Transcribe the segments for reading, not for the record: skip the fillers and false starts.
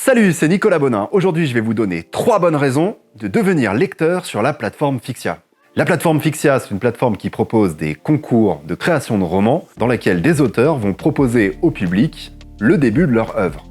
Salut, c'est Nicolas Bonin. Aujourd'hui, je vais vous donner 3 bonnes raisons de devenir lecteur sur la plateforme Fixia. La plateforme Fixia, c'est une plateforme qui propose des concours de création de romans dans lesquels des auteurs vont proposer au public le début de leur œuvre.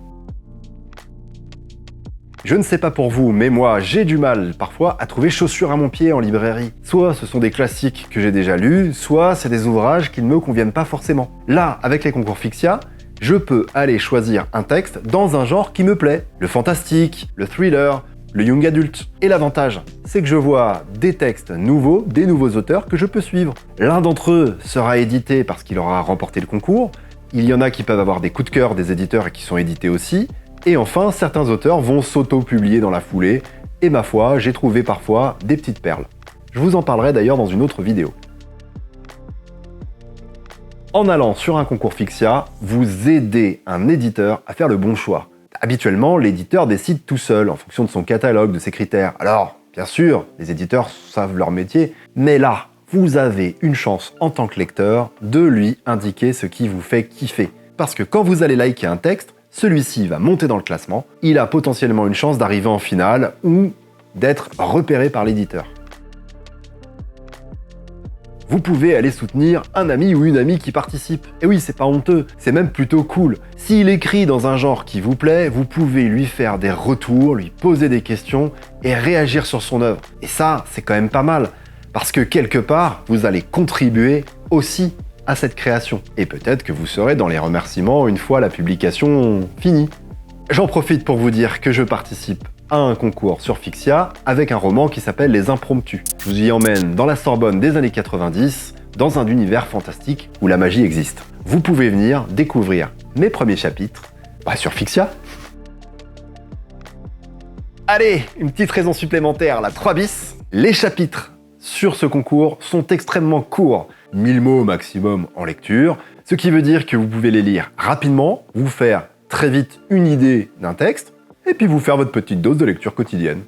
Je ne sais pas pour vous, mais moi, j'ai du mal parfois à trouver chaussures à mon pied en librairie. Soit ce sont des classiques que j'ai déjà lus, soit c'est des ouvrages qui ne me conviennent pas forcément. Là, avec les concours Fixia, je peux aller choisir un texte dans un genre qui me plaît. Le fantastique, le thriller, le young adult. Et l'avantage, c'est que je vois des textes nouveaux, des nouveaux auteurs que je peux suivre. L'un d'entre eux sera édité parce qu'il aura remporté le concours. Il y en a qui peuvent avoir des coups de cœur des éditeurs et qui sont édités aussi. Et enfin, certains auteurs vont s'auto-publier dans la foulée. Et ma foi, j'ai trouvé parfois des petites perles. Je vous en parlerai d'ailleurs dans une autre vidéo. En allant sur un concours Fixia, vous aidez un éditeur à faire le bon choix. Habituellement, l'éditeur décide tout seul, en fonction de son catalogue, de ses critères. Alors, bien sûr, les éditeurs savent leur métier, mais là, vous avez une chance en tant que lecteur de lui indiquer ce qui vous fait kiffer. Parce que quand vous allez liker un texte, celui-ci va monter dans le classement, il a potentiellement une chance d'arriver en finale ou d'être repéré par l'éditeur. Vous pouvez aller soutenir un ami ou une amie qui participe. Et oui, c'est pas honteux, c'est même plutôt cool. S'il écrit dans un genre qui vous plaît, vous pouvez lui faire des retours, lui poser des questions et réagir sur son œuvre. Et ça, c'est quand même pas mal, parce que quelque part, vous allez contribuer aussi à cette création. Et peut-être que vous serez dans les remerciements une fois la publication finie. J'en profite pour vous dire que je participe à un concours sur Fixia avec un roman qui s'appelle Les Impromptus. Je vous y emmène dans la Sorbonne des années 90, dans un univers fantastique où la magie existe. Vous pouvez venir découvrir mes premiers chapitres sur Fixia. Allez, une petite raison supplémentaire, la 3 bis. Les chapitres sur ce concours sont extrêmement courts, 1000 mots maximum en lecture, ce qui veut dire que vous pouvez les lire rapidement, vous faire très vite une idée d'un texte, et puis vous faire votre petite dose de lecture quotidienne.